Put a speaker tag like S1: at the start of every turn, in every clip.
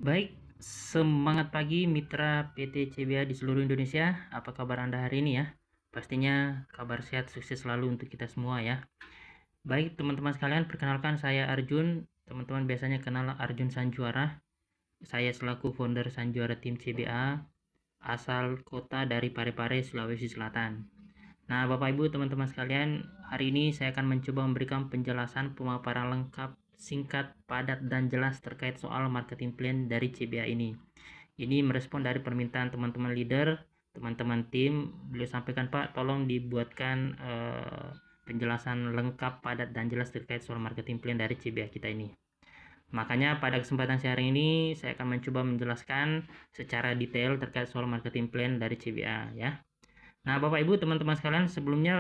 S1: Baik, semangat pagi mitra PT CBA di seluruh Indonesia. Apa kabar Anda hari ini ya? Pastinya kabar sehat, sukses selalu untuk kita semua ya. Baik, teman-teman sekalian, perkenalkan saya Arjun. Teman-teman biasanya kenal Arjun Sanjuara. Saya selaku founder Sanjuara Tim CBA, asal kota dari Parepare, Sulawesi Selatan. Nah, Bapak Ibu, teman-teman sekalian, hari ini saya akan mencoba memberikan penjelasan pemaparan lengkap, singkat, padat, dan jelas terkait soal marketing plan dari CBA ini. Ini merespon dari permintaan teman-teman leader, teman-teman tim. Beliau sampaikan, Pak, tolong dibuatkan penjelasan lengkap, padat, dan jelas terkait soal marketing plan dari CBA kita ini. Makanya pada kesempatan sharing ini saya akan mencoba menjelaskan secara detail terkait soal marketing plan dari CBA ya. Nah, Bapak Ibu, teman-teman sekalian, sebelumnya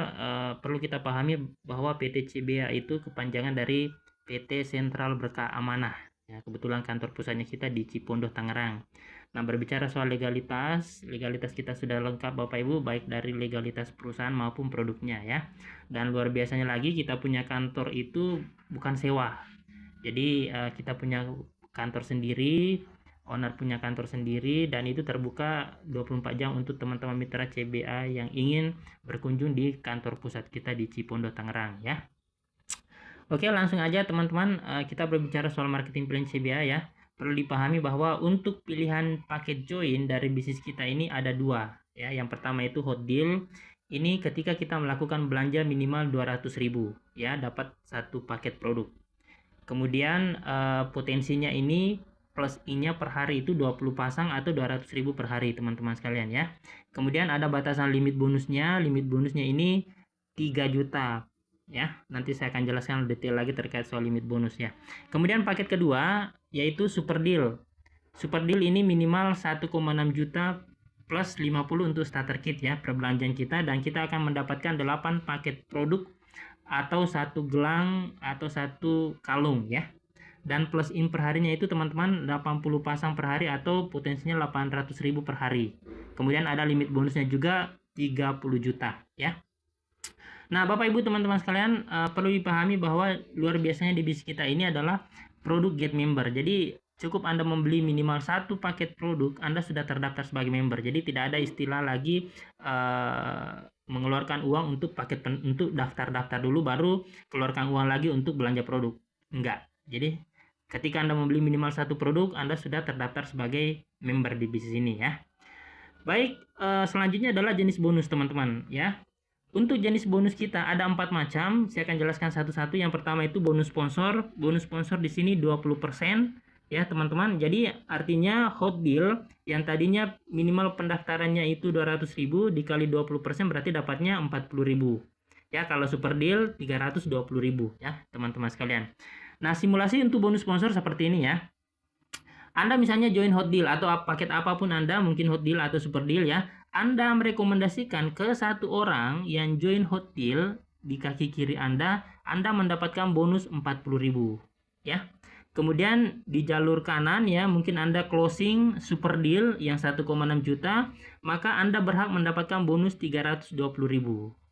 S1: perlu kita pahami bahwa PT CBA itu kepanjangan dari PT Sentral Berkah Amanah. Ya, kebetulan kantor pusatnya kita di Cipondoh, Tangerang. Nah, berbicara soal legalitas kita sudah lengkap Bapak Ibu, baik dari legalitas perusahaan maupun produknya ya. Dan luar biasanya lagi, kita punya kantor itu bukan sewa. Jadi kita punya kantor sendiri, owner punya kantor sendiri, dan itu terbuka 24 jam untuk teman-teman mitra CBA yang ingin berkunjung di kantor pusat kita di Cipondoh, Tangerang ya. Oke, langsung aja teman-teman, kita berbicara soal marketing plan CBA ya. Perlu dipahami bahwa untuk pilihan paket join dari bisnis kita ini ada dua ya. Yang pertama itu hot deal. Ini ketika kita melakukan belanja minimal 200.000 ya, dapat satu paket produk. Kemudian potensinya ini plus I-nya per hari itu 20 pasang atau 200.000 per hari teman-teman sekalian ya. Kemudian ada batasan limit bonusnya. Limit bonusnya ini 3 juta ya. Nanti saya akan jelaskan detail lagi terkait soal limit bonus ya. Kemudian paket kedua yaitu super deal. Super deal ini minimal 1,6 juta plus 50 untuk starter kit ya perbelanjaan kita, dan kita akan mendapatkan 8 paket produk atau satu gelang atau satu kalung ya. Dan plus in per harinya itu teman-teman 80 pasang per hari atau potensinya 800.000 per hari. Kemudian ada limit bonusnya juga 30 juta ya. Nah, Bapak Ibu teman-teman sekalian, perlu dipahami bahwa luar biasanya di bisnis kita ini adalah produk get member. Jadi cukup Anda membeli minimal satu paket produk, Anda sudah terdaftar sebagai member. Jadi tidak ada istilah lagi mengeluarkan uang untuk paket untuk daftar-daftar dulu baru keluarkan uang lagi untuk belanja produk. Enggak. Jadi ketika Anda membeli minimal satu produk, Anda sudah terdaftar sebagai member di bisnis ini ya. Baik, selanjutnya adalah jenis bonus teman-teman ya. Untuk jenis bonus kita ada 4 macam. Saya akan jelaskan satu-satu. Yang pertama itu bonus sponsor. Bonus sponsor di sini 20% ya, teman-teman. Jadi artinya hot deal yang tadinya minimal pendaftarannya itu 200.000 dikali 20% berarti dapatnya 40.000. Ya, kalau super deal 320.000 ya, teman-teman sekalian. Nah, simulasi untuk bonus sponsor seperti ini ya. Anda misalnya join hot deal atau paket apapun Anda, mungkin hot deal atau super deal ya. Anda merekomendasikan ke satu orang yang join hot deal di kaki kiri Anda mendapatkan bonus 40.000 ya. Kemudian di jalur kanan ya, mungkin Anda closing super deal yang 1,6 juta, maka Anda berhak mendapatkan bonus 320.000.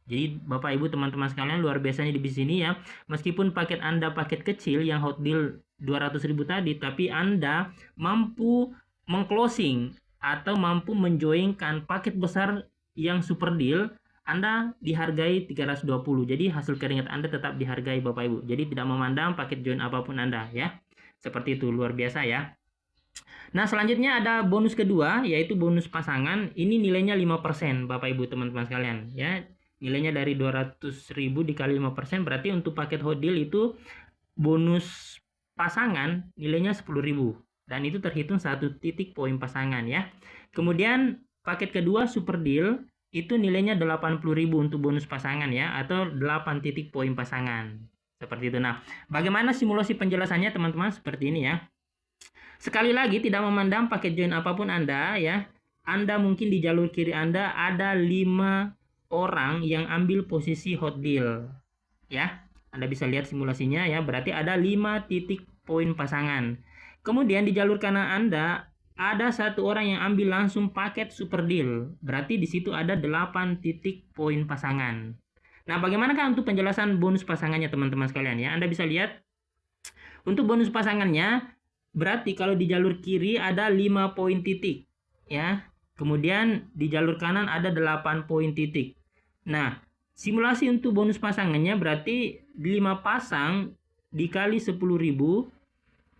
S1: Jadi Bapak Ibu teman-teman sekalian, luar biasanya di sini ya. Meskipun paket Anda paket kecil yang hot deal 200.000 tadi, tapi Anda mampu mengclosing atau mampu menjoinkan paket besar yang super deal, Anda dihargai 320. Jadi hasil keringat Anda tetap dihargai Bapak Ibu. Jadi tidak memandang paket join apapun Anda ya. Seperti itu, luar biasa ya. Nah, selanjutnya ada bonus kedua yaitu bonus pasangan. Ini nilainya 5% Bapak Ibu teman-teman sekalian ya. Nilainya dari 200.000 dikali 5% berarti untuk paket hot deal itu bonus pasangan nilainya 10.000 dan itu terhitung 1 titik poin pasangan ya. Kemudian paket kedua super deal itu nilainya 80.000 untuk bonus pasangan ya, atau 8 titik poin pasangan. Seperti itu. Nah, bagaimana simulasi penjelasannya teman-teman? Seperti ini ya. Sekali lagi tidak memandang paket join apapun Anda ya. Anda mungkin di jalur kiri Anda ada 5 orang yang ambil posisi hot deal ya. Anda bisa lihat simulasinya ya, berarti ada 5 titik poin pasangan. Kemudian di jalur kanan Anda ada satu orang yang ambil langsung paket super deal, berarti di situ ada 8 titik poin pasangan. Nah, bagaimanakah untuk penjelasan bonus pasangannya teman-teman sekalian ya? Anda bisa lihat untuk bonus pasangannya berarti kalau di jalur kiri ada 5 poin titik ya. Kemudian di jalur kanan ada 8 poin titik. Nah, simulasi untuk bonus pasangannya berarti 5 pasang dikali 10.000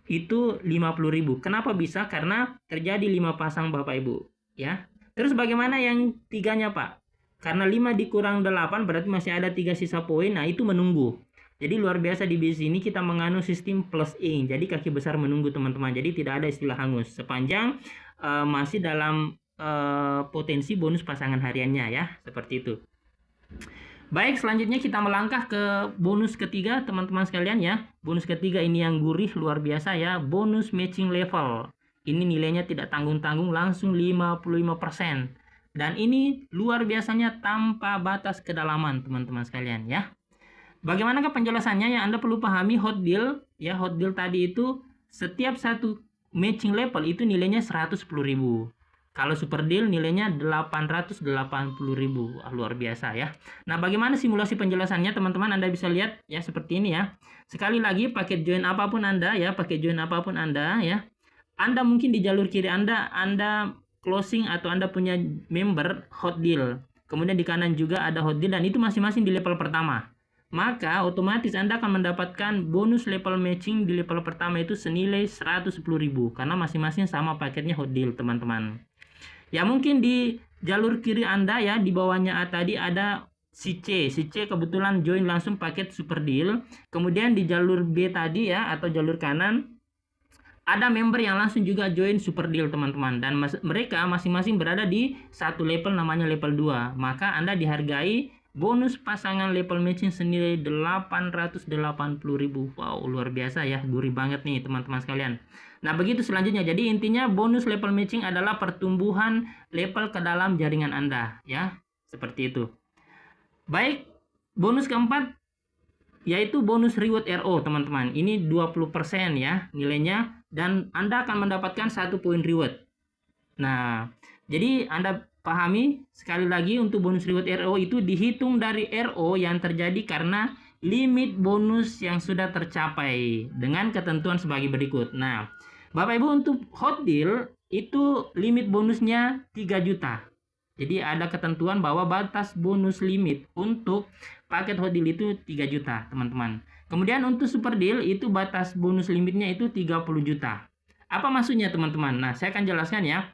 S1: itu 50.000. Kenapa bisa? Karena terjadi 5 pasang Bapak Ibu ya. Terus bagaimana yang tiganya Pak? Karena 5 dikurang 8 berarti masih ada 3 sisa poin. Nah, itu menunggu. Jadi luar biasa di bisnis ini kita menganut sistem plus ing. Jadi kaki besar menunggu teman-teman. Jadi tidak ada istilah hangus sepanjang masih dalam potensi bonus pasangan hariannya ya, seperti itu. Baik, selanjutnya kita melangkah ke bonus ketiga teman-teman sekalian ya. Bonus ketiga ini yang gurih luar biasa ya, bonus matching level. Ini nilainya tidak tanggung-tanggung, langsung 55%. Dan ini luar biasanya tanpa batas kedalaman teman-teman sekalian ya. Bagaimanakah penjelasannya? Yang Anda perlu pahami hot deal ya, hot deal tadi itu setiap satu matching level itu nilainya 110.000. Kalau super deal nilainya 880.000. Luar biasa ya. Nah, bagaimana simulasi penjelasannya teman-teman? Anda bisa lihat ya seperti ini ya. Sekali lagi, paket join apapun Anda ya, paket join apapun Anda ya. Anda mungkin di jalur kiri Anda closing atau Anda punya member hot deal. Kemudian di kanan juga ada hot deal dan itu masing-masing di level pertama. Maka otomatis Anda akan mendapatkan bonus level matching di level pertama itu senilai 110.000 karena masing-masing sama paketnya hot deal teman-teman. Ya mungkin di jalur kiri Anda ya, di bawahnya tadi ada si C kebetulan join langsung paket super deal. Kemudian di jalur B tadi ya, atau jalur kanan ada member yang langsung juga join super deal teman-teman. Dan mereka masing-masing berada di satu level namanya level 2. Maka Anda dihargai bonus pasangan level matching senilai 880.000. Wow, luar biasa ya, gurih banget nih teman-teman sekalian. Nah, begitu selanjutnya. Jadi intinya bonus level matching adalah pertumbuhan level ke dalam jaringan Anda ya. Seperti itu. Baik, bonus keempat yaitu bonus reward RO teman-teman. Ini 20% ya nilainya dan Anda akan mendapatkan 1 poin reward. Nah, jadi Anda pahami sekali lagi untuk bonus reward RO itu dihitung dari RO yang terjadi karena limit bonus yang sudah tercapai dengan ketentuan sebagai berikut. Nah, Bapak Ibu untuk hot deal itu limit bonusnya 3 juta. Jadi ada ketentuan bahwa batas bonus limit untuk paket hot deal itu 3 juta, teman-teman. Kemudian untuk super deal itu batas bonus limitnya itu 30 juta. Apa maksudnya, teman-teman? Nah, saya akan jelaskan ya.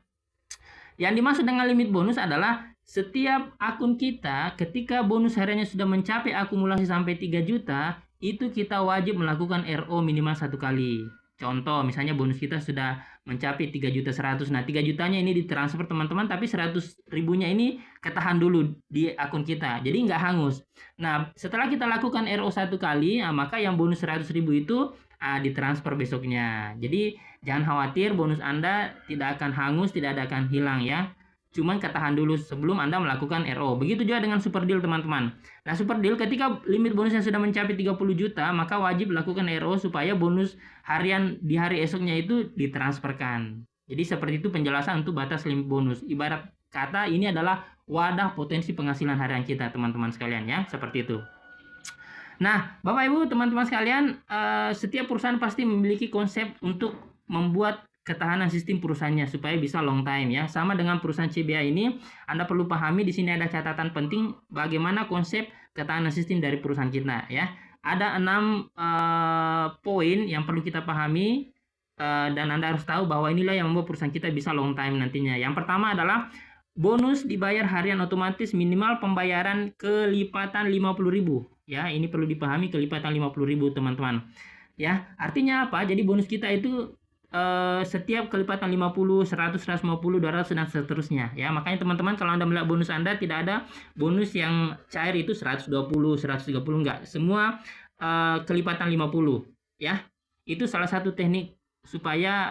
S1: Yang dimaksud dengan limit bonus adalah setiap akun kita ketika bonus hariannya sudah mencapai akumulasi sampai 3 juta, itu kita wajib melakukan RO minimal 1 kali. Contoh, misalnya bonus kita sudah mencapai 3.100.000. Nah, 3 jutanya ini ditransfer teman-teman, tapi 100.000-nya ini ketahan dulu di akun kita. Jadi nggak hangus. Nah, setelah kita lakukan RO 1 kali, maka yang bonus 100.000 itu ditransfer besoknya. Jadi jangan khawatir, bonus Anda tidak akan hangus, tidak akan hilang ya. Cuman ketahan dulu sebelum Anda melakukan RO. Begitu juga dengan super deal teman-teman. Nah, super deal ketika limit bonusnya sudah mencapai 30 juta, maka wajib lakukan RO supaya bonus harian di hari esoknya itu ditransferkan. Jadi seperti itu penjelasan untuk batas limit bonus. Ibarat kata ini adalah wadah potensi penghasilan harian kita teman-teman sekalian ya, seperti itu. Nah, Bapak Ibu teman-teman sekalian, setiap perusahaan pasti memiliki konsep untuk membuat ketahanan sistem perusahaannya supaya bisa long time ya. Sama dengan perusahaan CBA ini, Anda perlu pahami di sini ada catatan penting bagaimana konsep ketahanan sistem dari perusahaan kita ya. Ada 6 poin yang perlu kita pahami dan Anda harus tahu bahwa inilah yang membuat perusahaan kita bisa long time nantinya. Yang pertama adalah bonus dibayar harian otomatis minimal pembayaran kelipatan 50.000 ya. Ini perlu dipahami, kelipatan 50.000 teman-teman. Ya, artinya apa? Jadi bonus kita itu setiap kelipatan 50, 100, 150, 200 dan seterusnya ya. Makanya teman-teman kalau Anda melihat bonus Anda tidak ada bonus yang cair itu 120, 130 enggak. Semua kelipatan 50 ya. Itu salah satu teknik supaya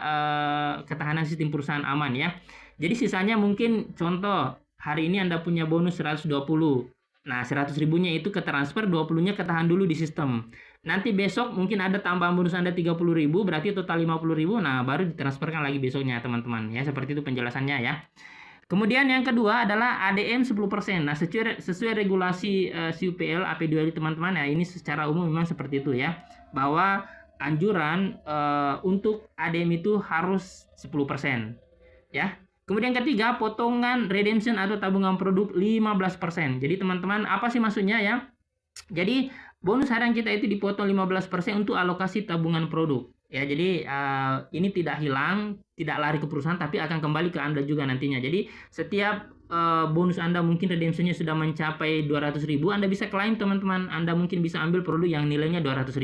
S1: ketahanan sistem perusahaan aman ya. Jadi sisanya mungkin contoh hari ini Anda punya bonus 120. Nah, 100.000-nya itu ketransfer, 20-nya ketahan dulu di sistem. Nanti besok mungkin ada tambahan bonus Anda 30.000, berarti total 50.000. Nah, baru ditransferkan lagi besoknya, teman-teman. Ya, seperti itu penjelasannya ya. Kemudian yang kedua adalah ADM 10%. Nah, sesuai regulasi CUPL AP2 teman-teman ya, ini secara umum memang seperti itu ya. Bahwa anjuran untuk ADM itu harus 10%, ya. Kemudian ketiga, potongan redemption atau tabungan produk 15%. Jadi teman-teman, apa sih maksudnya ya? Jadi bonus harian kita itu dipotong 15% untuk alokasi tabungan produk. Ya, jadi ini tidak hilang, tidak lari ke perusahaan, tapi akan kembali ke Anda juga nantinya. Jadi setiap bonus Anda mungkin redemptionnya sudah mencapai 200.000, Anda bisa klaim teman-teman. Anda mungkin bisa ambil produk yang nilainya 200.000.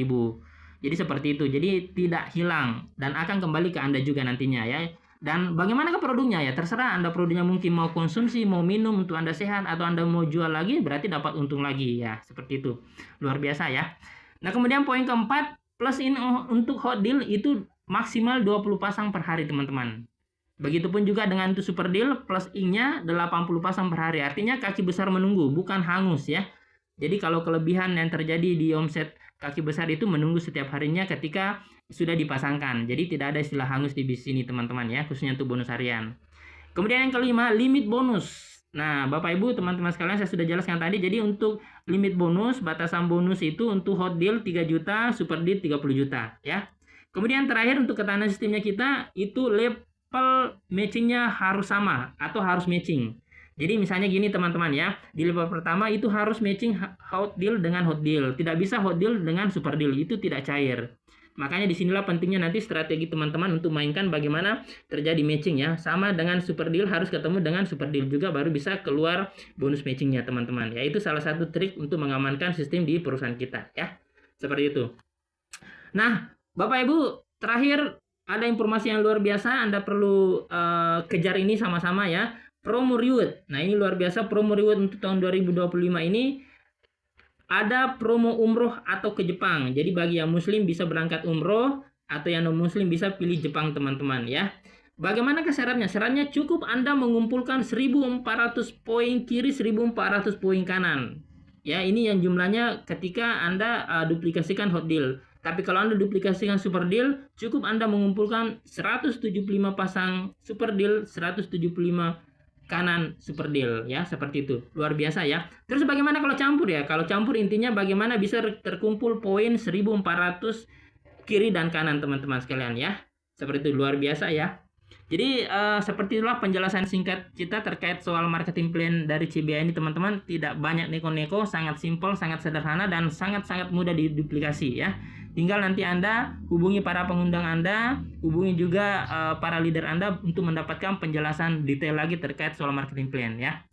S1: Jadi seperti itu. Jadi tidak hilang dan akan kembali ke Anda juga nantinya ya. Dan bagaimana ke produknya ya? Terserah Anda produknya mungkin mau konsumsi, mau minum untuk Anda sehat, atau Anda mau jual lagi berarti dapat untung lagi ya. Seperti itu. Luar biasa ya. Nah, kemudian poin keempat, plus in untuk hot deal itu maksimal 20 pasang per hari teman-teman. Begitupun juga dengan itu super deal, plus in-nya 80 pasang per hari. Artinya kaki besar menunggu, bukan hangus ya. Jadi kalau kelebihan yang terjadi di omset kaki besar itu menunggu setiap harinya ketika sudah dipasangkan. Jadi tidak ada istilah hangus di bisnis ini teman-teman ya, khususnya untuk bonus harian. Kemudian yang kelima, limit bonus. Nah, Bapak Ibu, teman-teman sekalian, saya sudah jelaskan tadi. Jadi untuk limit bonus, batasan bonus itu untuk hot deal 3 juta, super deal 30 juta ya. Kemudian terakhir untuk ketahanan sistemnya kita itu level matchingnya harus sama atau harus matching. Jadi misalnya gini teman-teman ya, di level pertama itu harus matching hot deal dengan hot deal. Tidak bisa hot deal dengan super deal, itu tidak cair. Makanya disinilah pentingnya nanti strategi teman-teman untuk mainkan bagaimana terjadi matching ya. Sama dengan super deal harus ketemu dengan super deal juga baru bisa keluar bonus matchingnya teman-teman. Ya, itu salah satu trik untuk mengamankan sistem di perusahaan kita ya. Seperti itu. Nah, Bapak Ibu, terakhir ada informasi yang luar biasa Anda perlu kejar ini sama-sama ya. Promo reward. Nah, ini luar biasa promo reward untuk tahun 2025 ini. Ada promo umroh atau ke Jepang. Jadi bagi yang muslim bisa berangkat umroh, atau yang non muslim bisa pilih Jepang teman-teman ya. Bagaimana syaratnya? Syaratnya cukup Anda mengumpulkan 1400 poin kiri, 1400 poin kanan. Ya, ini yang jumlahnya ketika Anda duplikasikan hot deal. Tapi kalau Anda duplikasikan super deal, cukup Anda mengumpulkan 175 pasang super deal, 175 kanan super deal ya, seperti itu. Luar biasa ya. Terus bagaimana kalau campur ya? Kalau campur intinya bagaimana bisa terkumpul poin 1400 kiri dan kanan teman-teman sekalian ya. Seperti itu, luar biasa ya. Jadi seperti itulah penjelasan singkat kita terkait soal marketing plan dari CBA ini teman-teman. Tidak banyak neko-neko, sangat simpel, sangat sederhana, dan sangat-sangat mudah diduplikasi ya. Tinggal nanti Anda hubungi para pengundang Anda, hubungi juga para leader Anda untuk mendapatkan penjelasan detail lagi terkait soal marketing plan ya.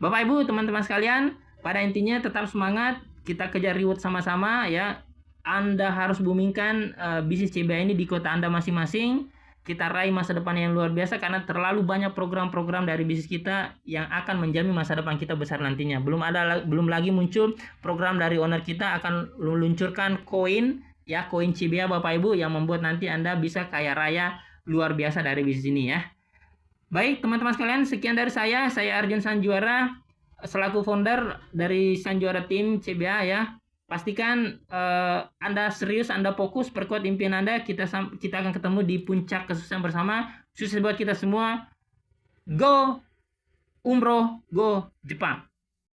S1: Bapak Ibu, teman-teman sekalian, pada intinya tetap semangat, kita kejar reward sama-sama ya. Anda harus boomingkan bisnis CBA ini di kota Anda masing-masing. Kita raih masa depan yang luar biasa karena terlalu banyak program-program dari bisnis kita yang akan menjamin masa depan kita besar nantinya. Belum lagi muncul program dari owner kita akan meluncurkan koin ya, koin CBA Bapak Ibu yang membuat nanti Anda bisa kaya raya luar biasa dari bisnis ini ya. Baik teman-teman sekalian, sekian dari saya Arjun Sanjuara selaku founder dari Sanjuara Team CBA ya. Pastikan Anda serius, Anda fokus, perkuat impian Anda. Kita akan ketemu di puncak kesuksesan bersama. Sukses buat kita semua. Go umroh, go Jepang.